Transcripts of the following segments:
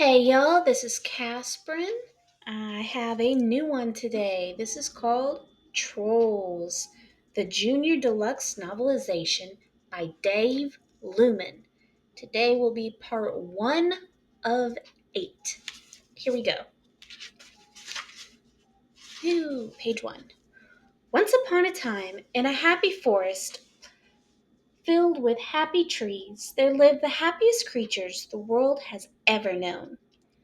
Hey y'all, this is Casperan. I have a new one today. This is called Trolls, the Junior Deluxe Novelization by Dave Lewman. Today will be part 1 of 8. Here we go. Page 1. Once upon a time, in a happy forest filled with happy trees, there lived the happiest creatures the world has ever known.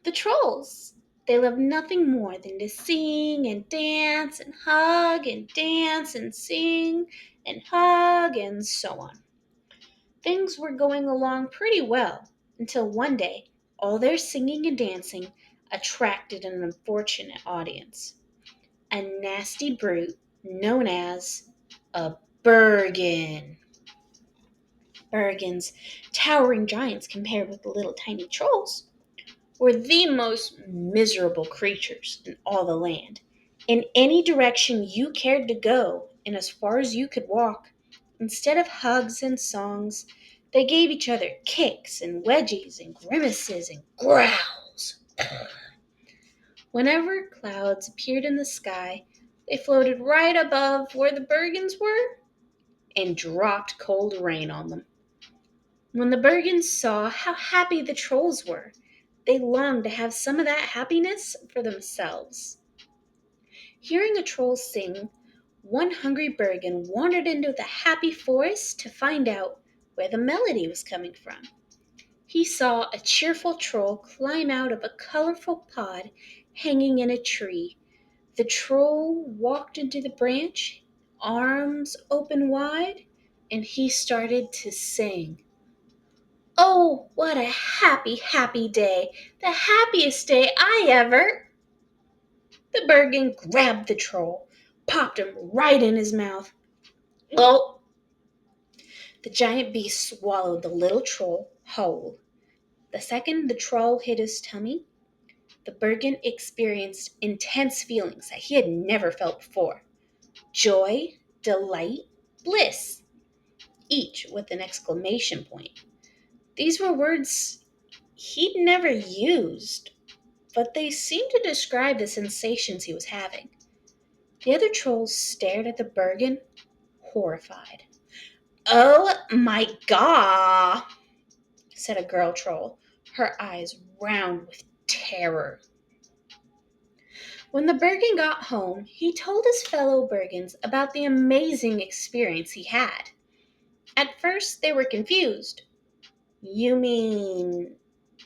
The trolls. They love nothing more than to sing and dance and hug and dance and sing and hug and so on. Things were going along pretty well until one day all their singing and dancing attracted an unfortunate audience. A nasty brute known as a Bergen. Bergens, towering giants compared with the little tiny trolls, were the most miserable creatures in all the land. In any direction you cared to go, and as far as you could walk, instead of hugs and songs, they gave each other kicks and wedgies and grimaces and growls. Whenever clouds appeared in the sky, they floated right above where the Bergens were and dropped cold rain on them. When the Bergens saw how happy the trolls were, they longed to have some of that happiness for themselves. Hearing a troll sing, one hungry Bergen wandered into the happy forest to find out where the melody was coming from. He saw a cheerful troll climb out of a colorful pod hanging in a tree. The troll walked into the branch, arms open wide, and he started to sing. Oh, what a happy, happy day! The happiest day I ever. The Bergen grabbed the troll, popped him right in his mouth. Oh! The giant beast swallowed the little troll whole. The second the troll hit his tummy, the Bergen experienced intense feelings that he had never felt before. Joy, delight, bliss, each with an exclamation point. These were words he'd never used, but they seemed to describe the sensations he was having. The other trolls stared at the Bergen, horrified. Oh my god, said a girl troll, her eyes round with terror. When the Bergen got home, he told his fellow Bergens about the amazing experience he had. At first, they were confused. You mean,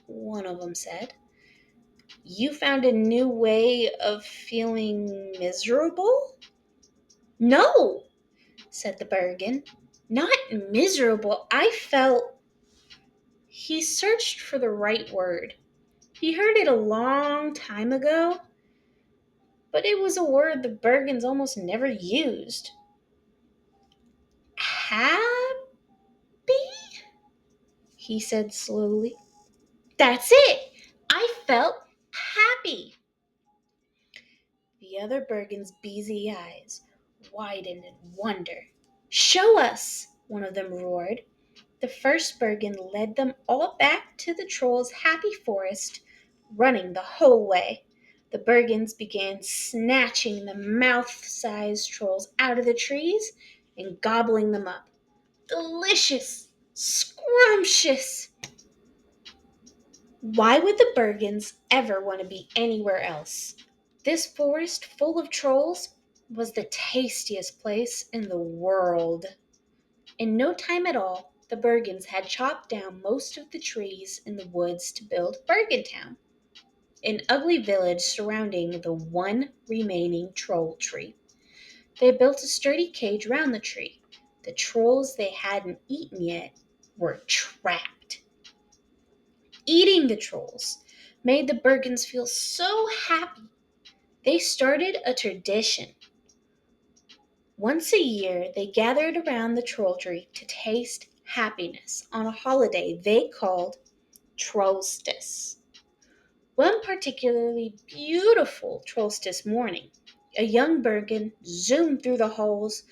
one of them said, you found a new way of feeling miserable? No, said the Bergen. Not miserable. I felt. He searched for the right word. He heard it a long time ago, but it was a word the Bergens almost never used. Happy? He said slowly. That's it! I felt happy. The other Bergen's beezy eyes widened in wonder. Show us, one of them roared. The first Bergen led them all back to the troll's happy forest, running the whole way. The Bergens began snatching the mouth-sized trolls out of the trees and gobbling them up. Delicious! Scrumptious! Why would the Bergens ever want to be anywhere else? This forest full of trolls was the tastiest place in the world. In no time at all, the Bergens had chopped down most of the trees in the woods to build Bergentown, an ugly village surrounding the one remaining troll tree. They built a sturdy cage round the tree. The trolls they hadn't eaten yet were trapped. Eating the trolls made the Bergens feel so happy. They started a tradition. Once a year, they gathered around the troll tree to taste happiness on a holiday they called Trollstice. One particularly beautiful Trollstice morning, a young Bergen zoomed through the halls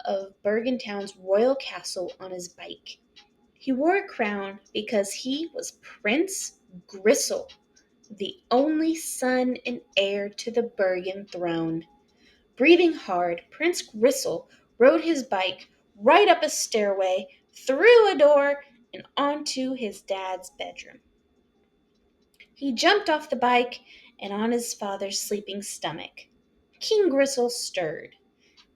of Bergentown's royal castle on his bike. He wore a crown because he was Prince Gristle, the only son and heir to the Bergen throne. Breathing hard, Prince Gristle rode his bike right up a stairway, through a door, and onto his dad's bedroom. He jumped off the bike and on his father's sleeping stomach. King Gristle stirred,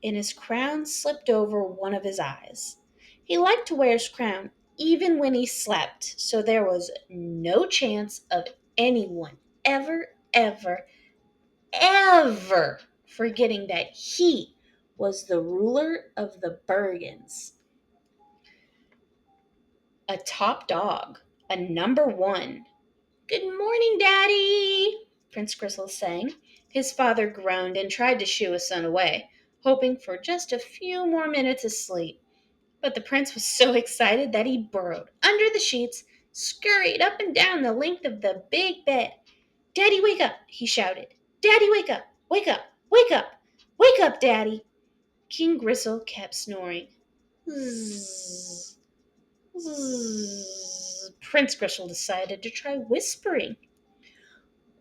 and his crown slipped over one of his eyes. He liked to wear his crown even when he slept, so there was no chance of anyone ever forgetting that he was the ruler of the Bergens. A top dog, a number one. "Good morning, Daddy," Prince Gristle sang. His father groaned and tried to shoo his son away, hoping for just a few more minutes of sleep. But the prince was so excited that he burrowed under the sheets, scurried up and down the length of the big bed. "Daddy, wake up!" he shouted. "Daddy, wake up! Wake up! Wake up! Wake up, Daddy!" King Gristle kept snoring. Zzz, zzz. Prince Gristle decided to try whispering.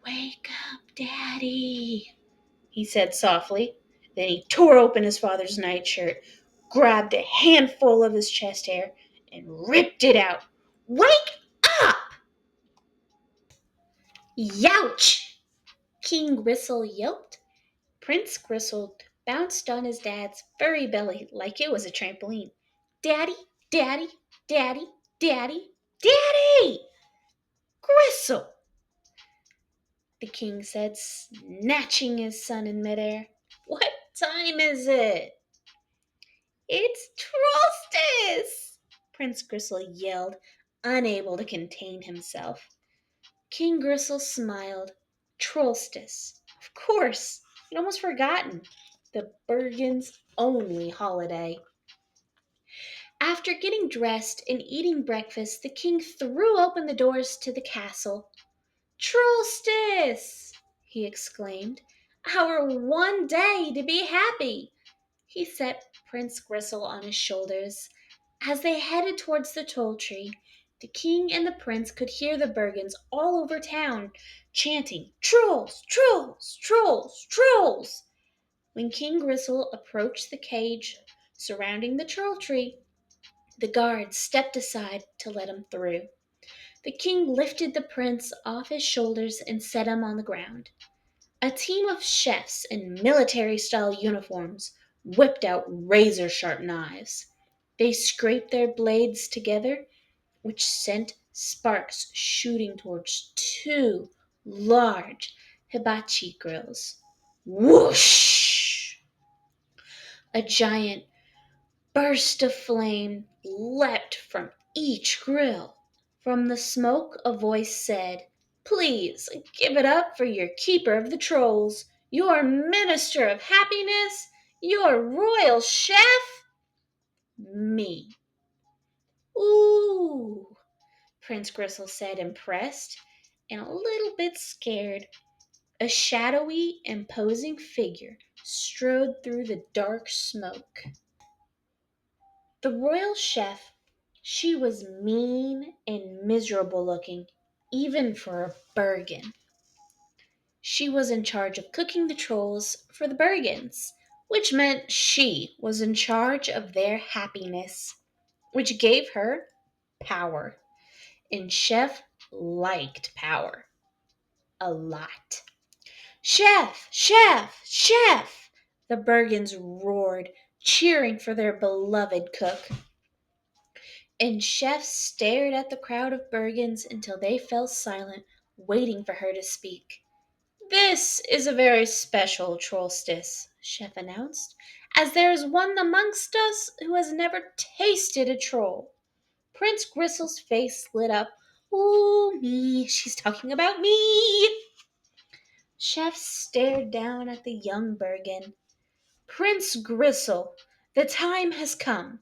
"Wake up, Daddy," he said softly. Then he tore open his father's nightshirt, grabbed a handful of his chest hair, and ripped it out. "Wake up!" "Youch!" King Gristle yelped. Prince Gristle bounced on his dad's furry belly like it was a trampoline. "Daddy, Daddy, Daddy, Daddy, Daddy!" "Gristle!" the king said, snatching his son in midair. "What time is it?" "It's Trollstis!" Prince Gristle yelled, unable to contain himself. King Gristle smiled. Trollstis. Of course. He'd almost forgotten. The Bergen's only holiday. After getting dressed and eating breakfast, the king threw open the doors to the castle. "Trollstis!" he exclaimed. "Our one day to be happy!" He set Prince Gristle on his shoulders. As they headed towards the troll tree, the king and the prince could hear the Bergens all over town chanting, "Trolls! Trolls! Trolls! Trolls!" When King Gristle approached the cage surrounding the troll tree, the guards stepped aside to let him through. The king lifted the prince off his shoulders and set him on the ground. A team of chefs in military-style uniforms whipped out razor-sharp knives. They scraped their blades together, which sent sparks shooting towards two large hibachi grills. Whoosh! A giant burst of flame leapt from each grill. From the smoke a voice said, "Please give it up for your keeper of the trolls, your minister of happiness, your royal chef, me." "Ooh," Prince Gristle said, impressed and a little bit scared. A shadowy, imposing figure strode through the dark smoke. The royal chef, she was mean and miserable looking, even for a Bergen. She was in charge of cooking the trolls for the Bergens, which meant she was in charge of their happiness, which gave her power. And Chef liked power a lot. "Chef! Chef! Chef!" the Bergens roared, cheering for their beloved cook. And Chef stared at the crowd of Bergens until they fell silent, waiting for her to speak. "This is a very special Trollstis," Chef announced, "as there is one amongst us who has never tasted a troll." Prince Gristle's face lit up. "Ooh, me, she's talking about me." Chef stared down at the young Bergen. "Prince Gristle, the time has come."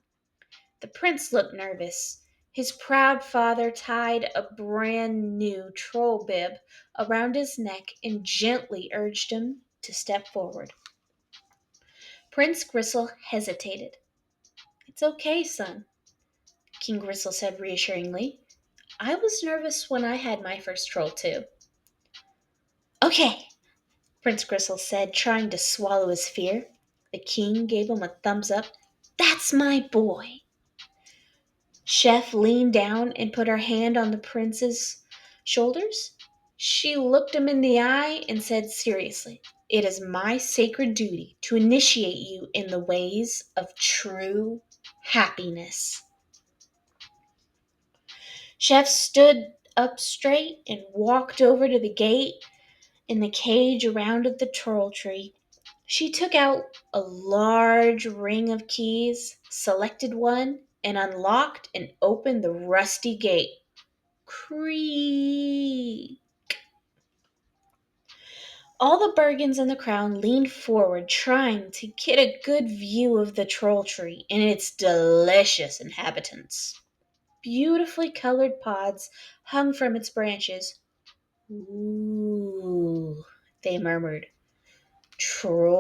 The prince looked nervous. His proud father tied a brand new troll bib around his neck and gently urged him to step forward. Prince Gristle hesitated. "It's okay, son," King Gristle said reassuringly. "I was nervous when I had my first troll too." Okay, Prince Gristle said, trying to swallow his fear. The king gave him a thumbs up. That's my boy. Chef leaned down and put her hand on the prince's shoulders. She looked him in the eye and said seriously, "It is my sacred duty to initiate you in the ways of true happiness." Chef stood up straight and walked over to the gate in the cage around the troll tree. She took out a large ring of keys, selected one, and unlocked and opened the rusty gate. Creak! All the Bergens in the crown leaned forward, trying to get a good view of the troll tree and its delicious inhabitants. Beautifully colored pods hung from its branches. Ooh, they murmured. Trolls.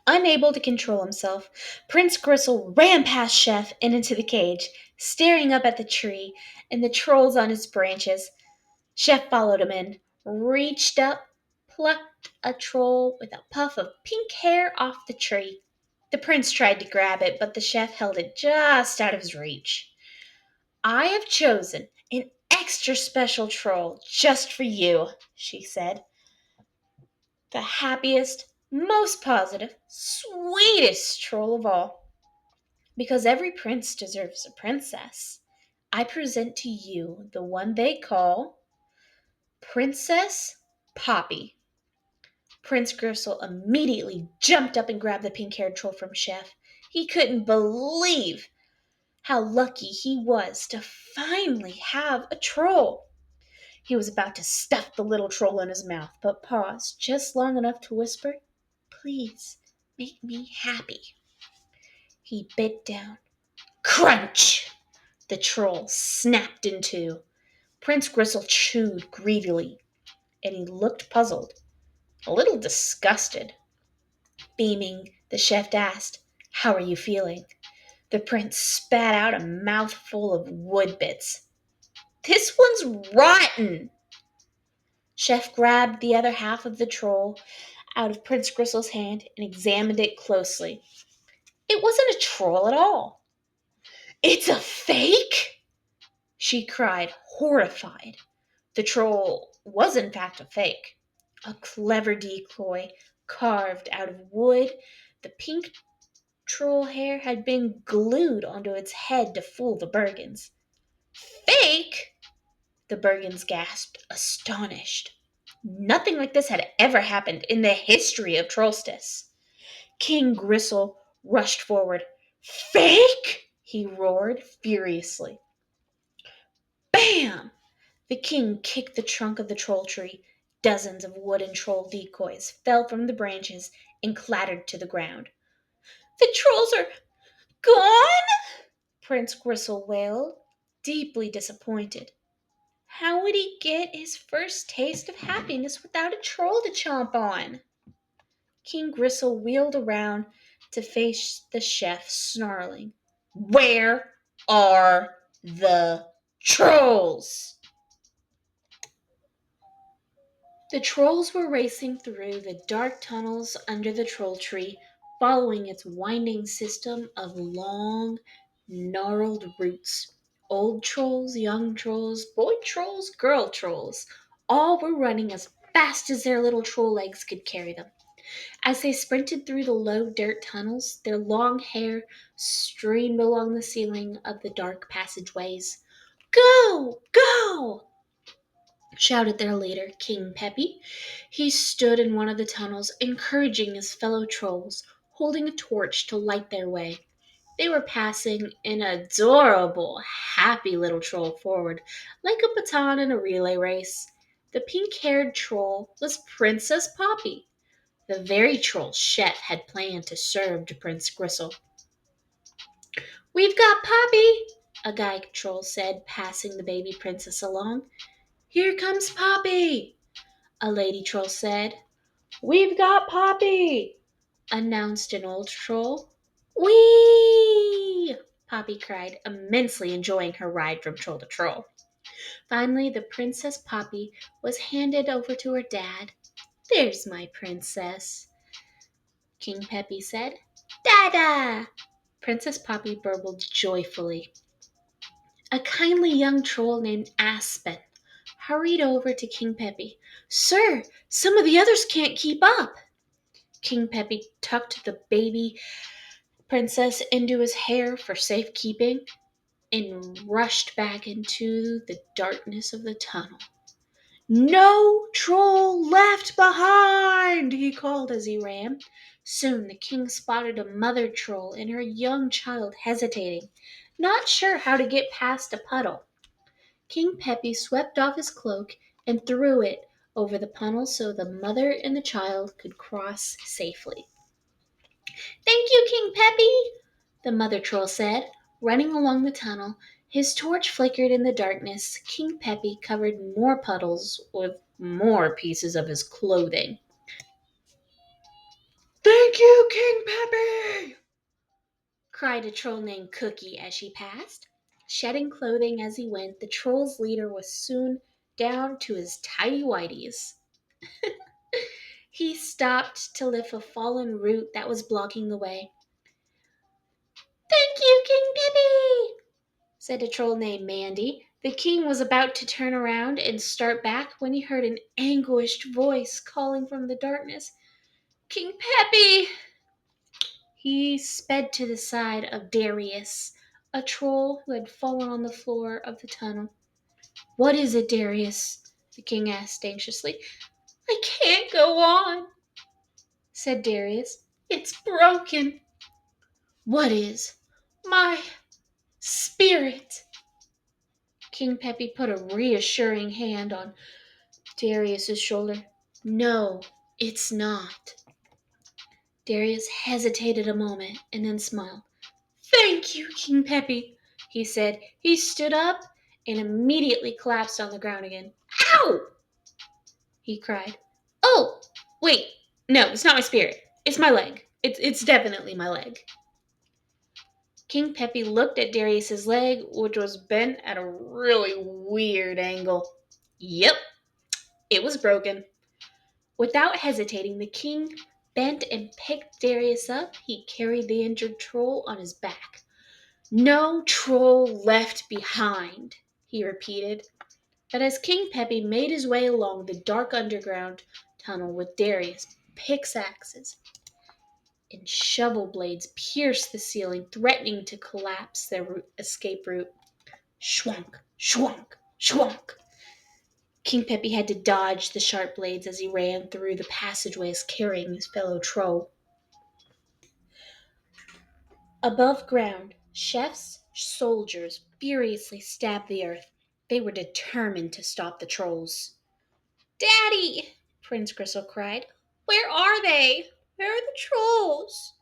Unable to control himself, Prince Gristle ran past Chef and into the cage, staring up at the tree and the trolls on its branches. Chef followed him in, reached up, plucked a troll with a puff of pink hair off the tree. The prince tried to grab it, but the chef held it just out of his reach. "I have chosen an extra special troll just for you," she said. "The happiest, most positive, sweetest troll of all. Because every prince deserves a princess, I present to you the one they call Princess Poppy." Prince Gristle immediately jumped up and grabbed the pink-haired troll from Chef. He couldn't believe how lucky he was to finally have a troll. He was about to stuff the little troll in his mouth, but paused just long enough to whisper, "Please, make me happy." He bit down. Crunch! The troll snapped in two. Prince Gristle chewed greedily, and he looked puzzled, a little disgusted. Beaming, the chef asked, "How are you feeling?" The prince spat out a mouthful of wood bits. "This one's rotten!" Chef grabbed the other half of the troll out of Prince Gristle's hand and examined it closely. It wasn't a troll at all. "It's a fake!" she cried, horrified. The troll was in fact a fake. A clever decoy carved out of wood. The pink troll hair had been glued onto its head to fool the Bergens. "Fake?" The Bergens gasped, astonished. Nothing like this had ever happened in the history of Trollstis. King Gristle rushed forward. "Fake?" he roared furiously. Bam! The king kicked the trunk of the troll tree. Dozens of wooden troll decoys fell from the branches and clattered to the ground. "The trolls are gone!" Prince Gristle wailed, deeply disappointed. How would he get his first taste of happiness without a troll to chomp on? King Gristle wheeled around to face the chef, snarling, "Where are the trolls?" The trolls were racing through the dark tunnels under the troll tree, following its winding system of long, gnarled roots. Old trolls, young trolls, boy trolls, girl trolls, all were running as fast as their little troll legs could carry them. As they sprinted through the low dirt tunnels, their long hair streamed along the ceiling of the dark passageways. "Go! Go!" shouted their leader, King Peppy. He stood in one of the tunnels, encouraging his fellow trolls, holding a torch to light their way. They were passing an adorable, happy little troll forward, like a baton in a relay race. The pink-haired troll was Princess Poppy, the very troll Chef had planned to serve to Prince Gristle. "We've got Poppy," a guide troll said, passing the baby princess along. "Here comes Poppy," a lady troll said. "We've got Poppy," announced an old troll. "Whee!" Poppy cried, immensely enjoying her ride from troll to troll. Finally, the Princess Poppy was handed over to her dad. "There's my princess," King Peppy said. "Dada!" Princess Poppy burbled joyfully. A kindly young troll named Aspen hurried over to King Peppy. "Sir, some of the others can't keep up." King Peppy tucked the baby princess into his hair for safekeeping and rushed back into the darkness of the tunnel. "No troll left behind!" he called as he ran. Soon the king spotted a mother troll and her young child hesitating, not sure how to get past a puddle. King Peppy swept off his cloak and threw it over the puddle so the mother and the child could cross safely. "Thank you, King Peppy," the mother troll said. Running along the tunnel, his torch flickered in the darkness. King Peppy covered more puddles with more pieces of his clothing. "Thank you, King Peppy!" cried a troll named Cookie as she passed. Shedding clothing as he went, the troll's leader was soon down to his tidy whities. He stopped to lift a fallen root that was blocking the way. "Thank you, King Peppy!" said a troll named Mandy. The king was about to turn around and start back when he heard an anguished voice calling from the darkness. "King Peppy!" He sped to the side of Darius, a troll who had fallen on the floor of the tunnel. "What is it, Darius?" the king asked anxiously. "I can't go on," said Darius. "It's broken." "What is?" "My spirit." King Peppy put a reassuring hand on Darius's shoulder. "No, it's not." Darius hesitated a moment and then smiled. "Thank you, King Peppy," he said. He stood up and immediately collapsed on the ground again. "Ow!" he cried. "Oh, wait. No, it's not my spirit. It's my leg. It's definitely my leg." King Peppy looked at Darius's leg, which was bent at a really weird angle. Yep, it was broken. Without hesitating, the king bent and picked Darius up. He carried the injured troll on his back. "No troll left behind," he repeated. But as King Peppy made his way along the dark underground tunnel with Darius, pickaxes and shovel blades pierced the ceiling, threatening to collapse their escape route. Shwonk, shwonk, shwonk. King Peppy had to dodge the sharp blades as he ran through the passageways carrying his fellow troll. Above ground, chefs, soldiers furiously stabbed the earth. They were determined to stop the trolls. "Daddy!" Prince Gristle cried. "Where are they? Where are the trolls?"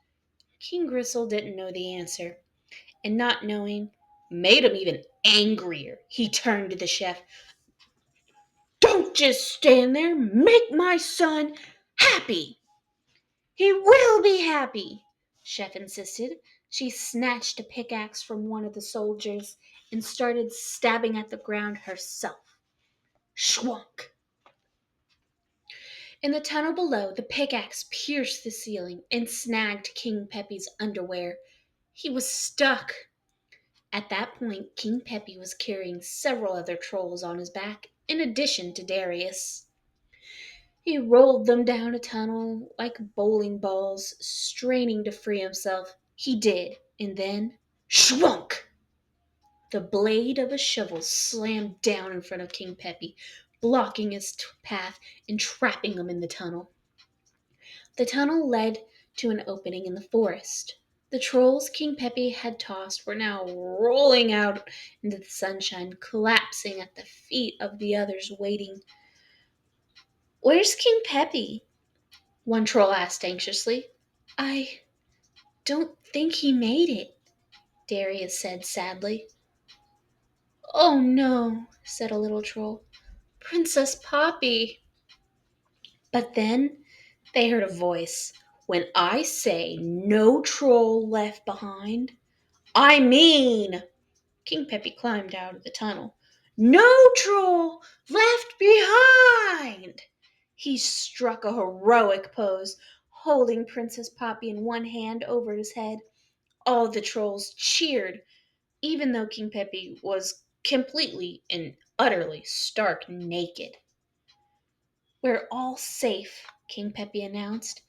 King Gristle didn't know the answer, and not knowing made him even angrier. He turned to the chef. "Don't just stand there. Make my son happy." "He will be happy," Chef insisted. She snatched a pickaxe from one of the soldiers and started stabbing at the ground herself. Shwonk! In the tunnel below, the pickaxe pierced the ceiling and snagged King Peppy's underwear. He was stuck. At that point, King Peppy was carrying several other trolls on his back, in addition to Darius. He rolled them down a tunnel like bowling balls, straining to free himself. He did, and then, shwunk! The blade of a shovel slammed down in front of King Peppy, blocking his path and trapping him in the tunnel. The tunnel led to an opening in the forest. The trolls King Peppy had tossed were now rolling out into the sunshine, collapsing at the feet of the others waiting. "Where's King Peppy?" one troll asked anxiously. "I don't think he made it," Darius said sadly. "Oh no," said a little troll. "Princess Poppy." But then they heard a voice. "When I say no troll left behind, I mean." King Peppy climbed out of the tunnel. No troll left behind! He struck a heroic pose, holding Princess Poppy in one hand over his head. All the trolls cheered, even though King Peppy was completely and utterly stark naked. We're all safe, King Peppy announced,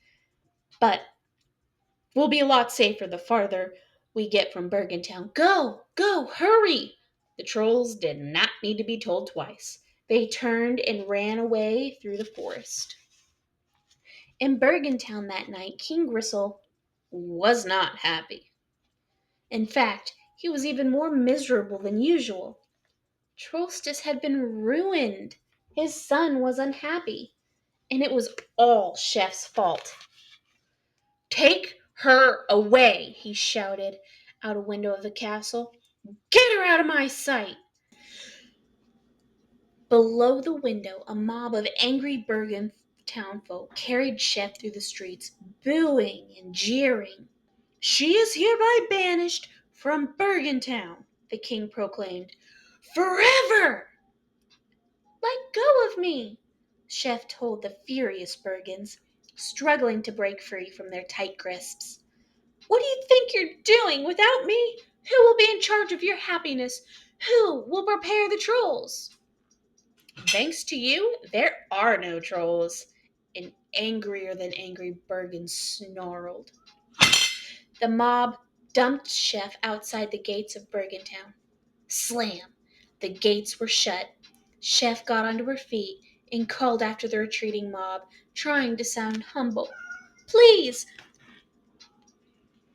but we'll be a lot safer the farther we get from Bergentown. Go, go, hurry! The trolls did not need to be told twice. They turned and ran away through the forest. In Bergentown that night, King Gristle was not happy. In fact, he was even more miserable than usual. Trolstis had been ruined. His son was unhappy, and it was all Chef's fault. Take her away, he shouted out a window of the castle. Get her out of my sight! Below the window, a mob of angry Bergen townfolk carried Chef through the streets, booing and jeering. She is hereby banished from Bergentown, the king proclaimed. Forever! Let go of me, Chef told the furious Bergens, struggling to break free from their tight grasps. What do you think you're doing without me? Who will be in charge of your happiness? Who will prepare the trolls? Thanks to you, there are no trolls, an angrier than angry Bergen snarled. The mob dumped Chef outside the gates of Bergentown. Slam! The gates were shut. Chef got onto her feet and called after the retreating mob, trying to sound humble. Please,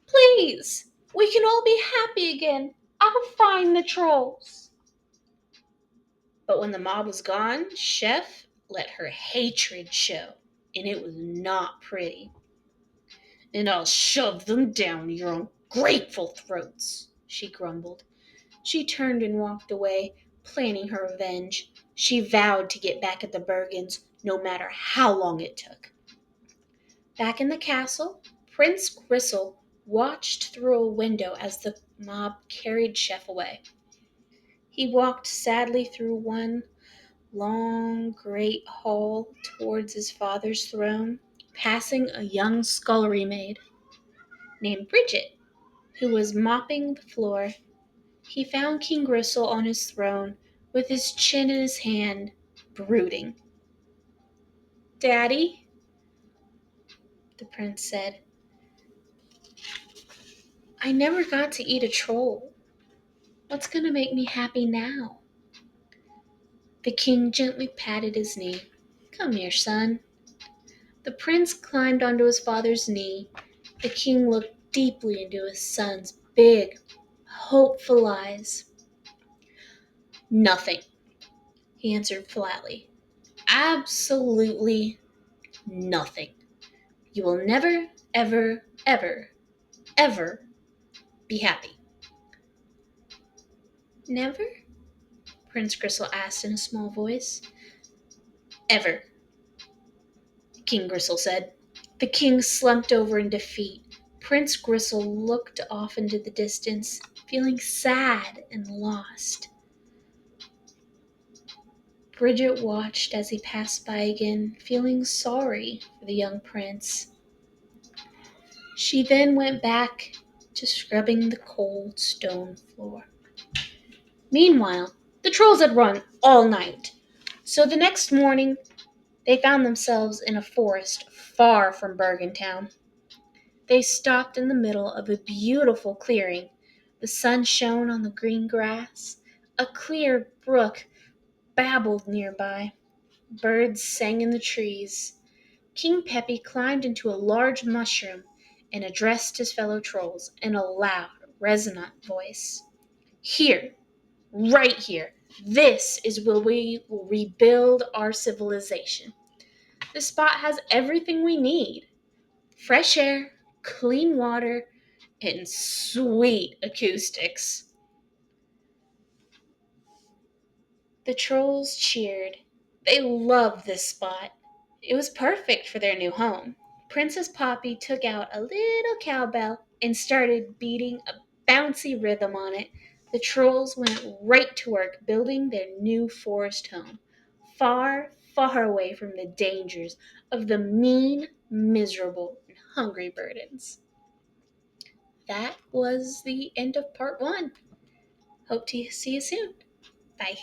please, we can all be happy again. I'll find the trolls. But when the mob was gone, Chef let her hatred show, and it was not pretty. And I'll shove them down your ungrateful throats, she grumbled. She turned and walked away, planning her revenge. She vowed to get back at the Bergens, no matter how long it took. Back in the castle, Prince Gristle watched through a window as the mob carried Chef away. He walked sadly through one long, great hall towards his father's throne, passing a young scullery maid named Bridget, who was mopping the floor. He found King Gristle on his throne, with his chin in his hand, brooding. Daddy, the prince said, I never got to eat a troll. What's going to make me happy now? The king gently patted his knee. Come here, son. The prince climbed onto his father's knee. The king looked deeply into his son's big, hopeful eyes. Nothing, he answered flatly. Absolutely nothing. You will never, ever, ever, ever be happy. Never? Prince Gristle asked in a small voice. Ever, King Gristle said. The king slumped over in defeat. Prince Gristle looked off into the distance, feeling sad and lost. Bridget watched as he passed by again, feeling sorry for the young prince. She then went back to scrubbing the cold stone floor. Meanwhile, the trolls had run all night, so the next morning they found themselves in a forest far from Bergentown. They stopped in the middle of a beautiful clearing. The sun shone on the green grass. A clear brook babbled nearby. Birds sang in the trees. King Peppy climbed into a large mushroom and addressed his fellow trolls in a loud, resonant voice. Here, right here, this is where we will rebuild our civilization. This spot has everything we need. Fresh air, clean water, and sweet acoustics. The trolls cheered. They loved this spot. It was perfect for their new home. Princess Poppy took out a little cowbell and started beating a bouncy rhythm on it. The trolls went right to work building their new forest home, far, far away from the dangers of the mean, miserable, and hungry burdens. That was the end of part one. Hope to see you soon. Bye.